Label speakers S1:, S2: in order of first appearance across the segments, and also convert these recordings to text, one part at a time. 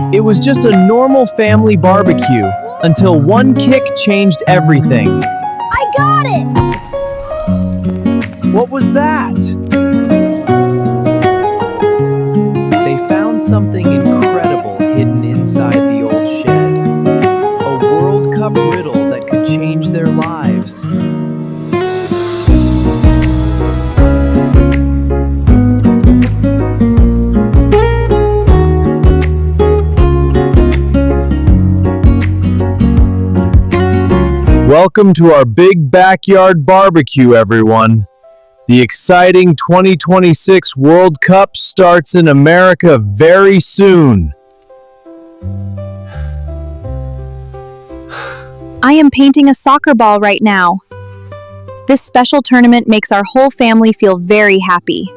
S1: It was just a normal family barbecue until one kick changed everything.
S2: I got it!
S1: What was that? They found something incredible hidden inside the old shed. A World Cup riddle that could change their lives. Welcome to our big backyard barbecue, everyone. The exciting 2026 World Cup starts in America very soon.
S2: I am painting a soccer ball right now. This special tournament makes our whole family feel very happy.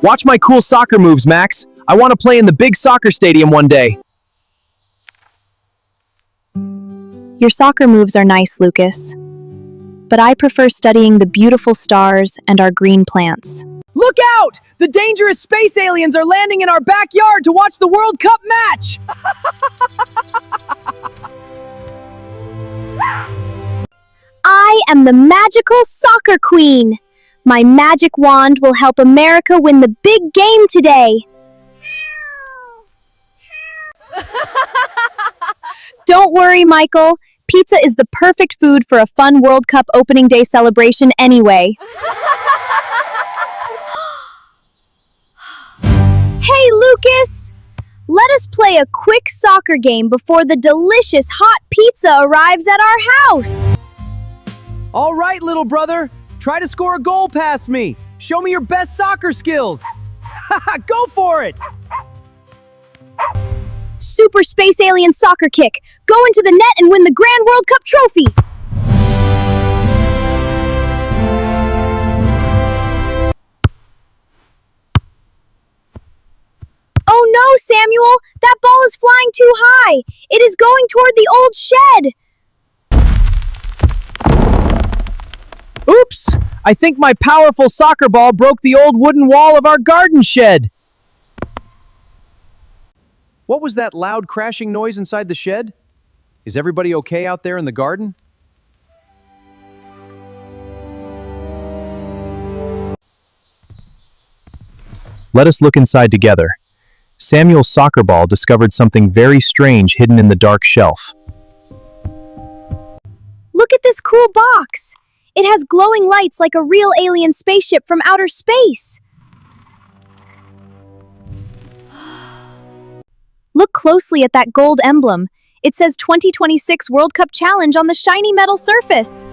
S1: Watch my cool soccer moves, Max. I want to play in the big soccer stadium one day.
S2: Your soccer moves are nice, Lucas. But I prefer studying the beautiful stars and our green plants.
S1: Look out! The dangerous space aliens are landing in our backyard to watch the World Cup match!
S2: I am the magical soccer queen. My magic wand will help America win the big game today. Don't worry, Michael. Pizza is the perfect food for a fun World Cup opening day celebration anyway. Hey, Lucas! Let us play a quick soccer game before the delicious hot pizza arrives at our house.
S1: All right, little brother. Try to score a goal past me. Show me your best soccer skills. Go for it!
S2: Super Space Alien Soccer Kick. Go into the net and win the Grand World Cup trophy. Oh no, Samuel! That ball is flying too high. It is going toward the old shed.
S1: Oops! I think my powerful soccer ball broke the old wooden wall of our garden shed. What was that loud crashing noise inside the shed? Is everybody okay out there in the garden? Let us look inside together. Samuel's soccer ball discovered something very strange hidden in the dark shelf.
S2: Look at this cool box. It has glowing lights like a real alien spaceship from outer space. Look closely at that gold emblem. It says 2026 World Cup Challenge on the shiny metal surface.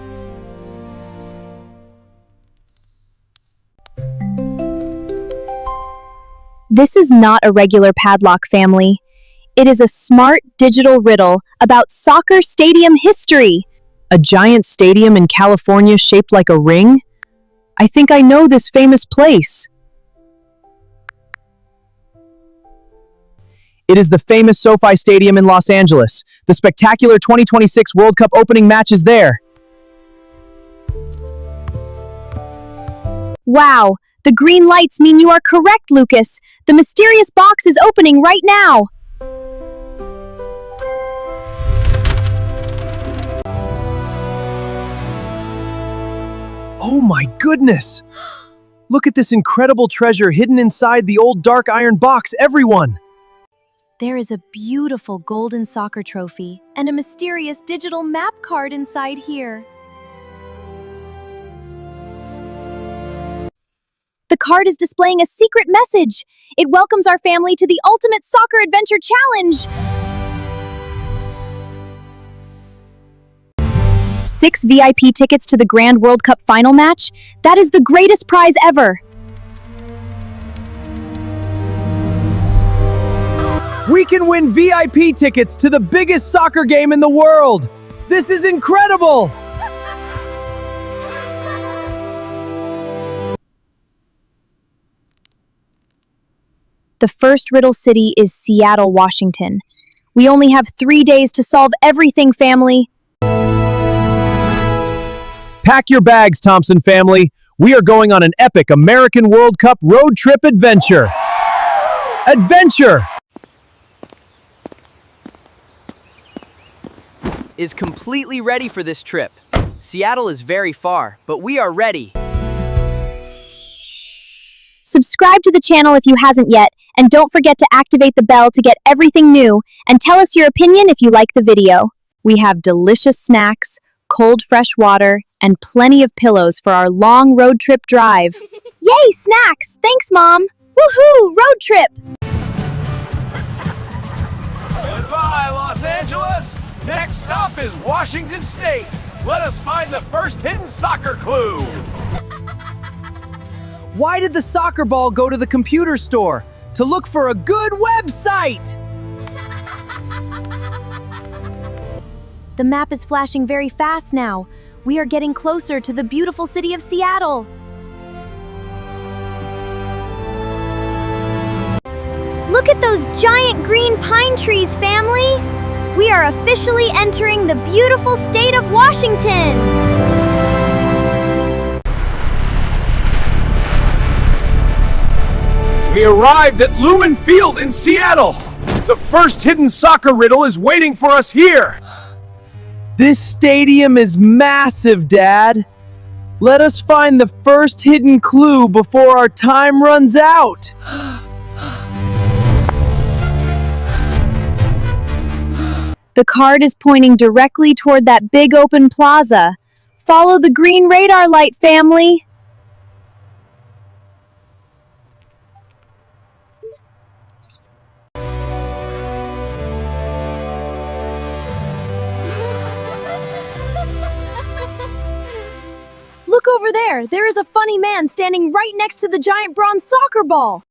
S2: This is not a regular padlock, family. It is a smart digital riddle about soccer stadium history.
S1: A giant stadium in California shaped like a ring? I think I know this famous place. It is the famous SoFi Stadium in Los Angeles. The spectacular 2026 World Cup opening match is there.
S2: Wow, the green lights mean you are correct, Lucas. The mysterious box is opening right now.
S1: Oh my goodness! Look at this incredible treasure hidden inside the old dark iron box, everyone!
S2: There is a beautiful golden soccer trophy and a mysterious digital map card inside here. The card is displaying a secret message. It welcomes our family to the Ultimate Soccer Adventure Challenge. 6 VIP tickets to the Grand World Cup final match? That is the greatest prize ever.
S1: We can win VIP tickets to the biggest soccer game in the world! This is incredible!
S2: The first riddle city is Seattle, Washington. We only have 3 days to solve everything, family.
S1: Pack your bags, Thompson family. We are going on an epic American World Cup road trip adventure. Adventure!
S3: Is completely ready for this trip. Seattle is very far, but we are ready.
S2: Subscribe to the channel if you hasn't yet, and don't forget to activate the bell to get everything new, and tell us your opinion if you like the video. We have delicious snacks, cold fresh water, and plenty of pillows for our long road trip drive. Yay, snacks! Thanks, Mom! Woohoo! Road trip!
S4: Goodbye, Los Angeles! Next stop is Washington State. Let us find the first hidden soccer clue.
S3: Why did the soccer ball go to the computer store? To look for a good website!
S2: The map is flashing very fast now. We are getting closer to the beautiful city of Seattle. Look at those giant green pine trees, family! We are officially entering the beautiful state of Washington!
S4: We arrived at Lumen Field in Seattle. The first hidden soccer riddle is waiting for us here.
S1: This stadium is massive, Dad. Let us find the first hidden clue before our time runs out.
S2: The card is pointing directly toward that big open plaza. Follow the green radar light, family. Look over there. There is a funny man standing right next to the giant bronze soccer ball.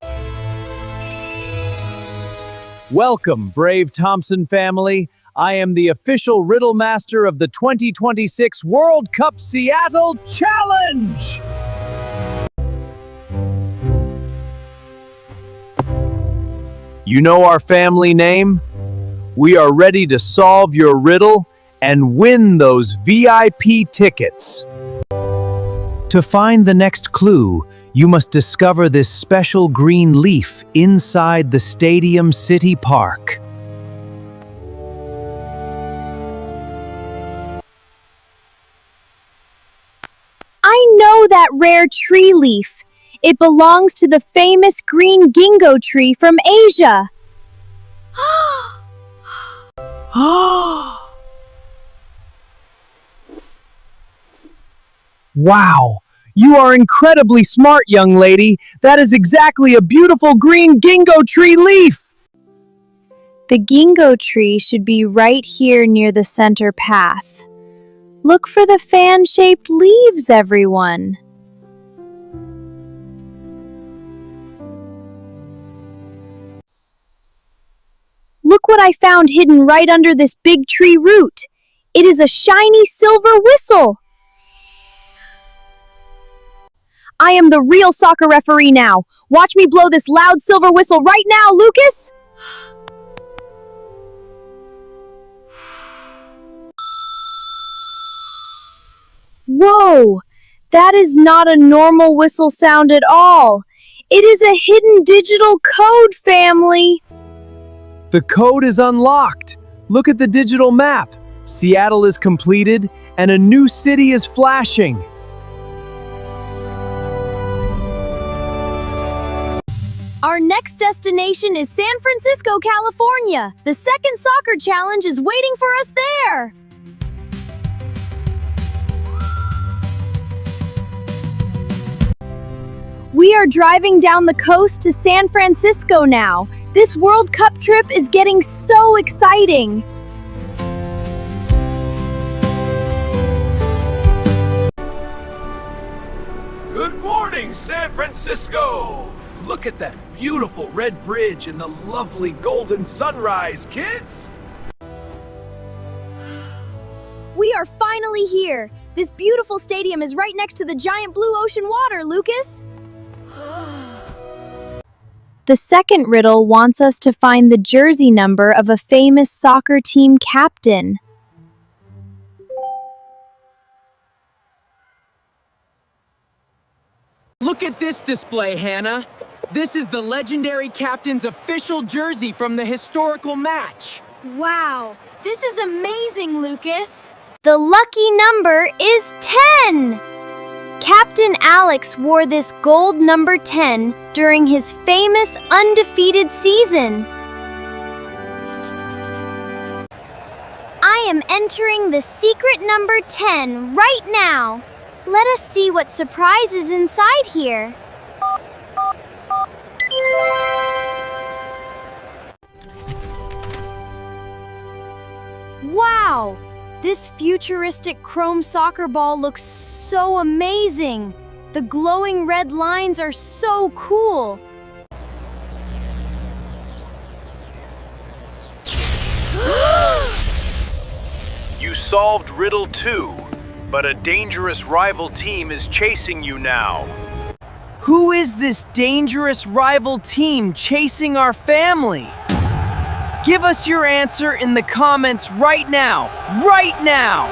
S1: Welcome, brave Thompson family. I am the official riddle master of the 2026 World Cup Seattle Challenge! You know our family name? We are ready to solve your riddle and win those VIP tickets. To find the next clue, you must discover this special green leaf inside the Stadium City Park.
S2: I know that rare tree leaf. It belongs to the famous green ginkgo tree from Asia.
S1: Wow! You are incredibly smart, young lady. That is exactly a beautiful green ginkgo tree leaf.
S2: The ginkgo tree should be right here near the center path. Look for the fan-shaped leaves, everyone. Look what I found hidden right under this big tree root. It is a shiny silver whistle. I am the real soccer referee now. Watch me blow this loud silver whistle right now, Lucas! Whoa! That is not a normal whistle sound at all. It is a hidden digital code, family.
S1: The code is unlocked. Look at the digital map. Seattle is completed and a new city is flashing.
S2: Our next destination is San Francisco, California. The second soccer challenge is waiting for us there. We are driving down the coast to San Francisco now. This World Cup trip is getting so exciting.
S4: Good morning, San Francisco! Look at that beautiful red bridge and the lovely golden sunrise, kids!
S2: We are finally here. This beautiful stadium is right next to the giant blue ocean water, Lucas. The second riddle wants us to find the jersey number of a famous soccer team captain.
S5: Look at this display, Hannah. This is the legendary captain's official jersey from the historical match.
S2: Wow, this is amazing, Lucas. The lucky number is 10. Captain Alex wore this gold number 10 during his famous undefeated season. I am entering the secret number 10 right now. Let us see what surprise is inside here. Wow! This futuristic chrome soccer ball looks so amazing. The glowing red lines are so cool.
S1: You solved Riddle 2, but a dangerous rival team is chasing you now.
S3: Who is this dangerous rival team chasing our family? Give us your answer in the comments right now. Right now!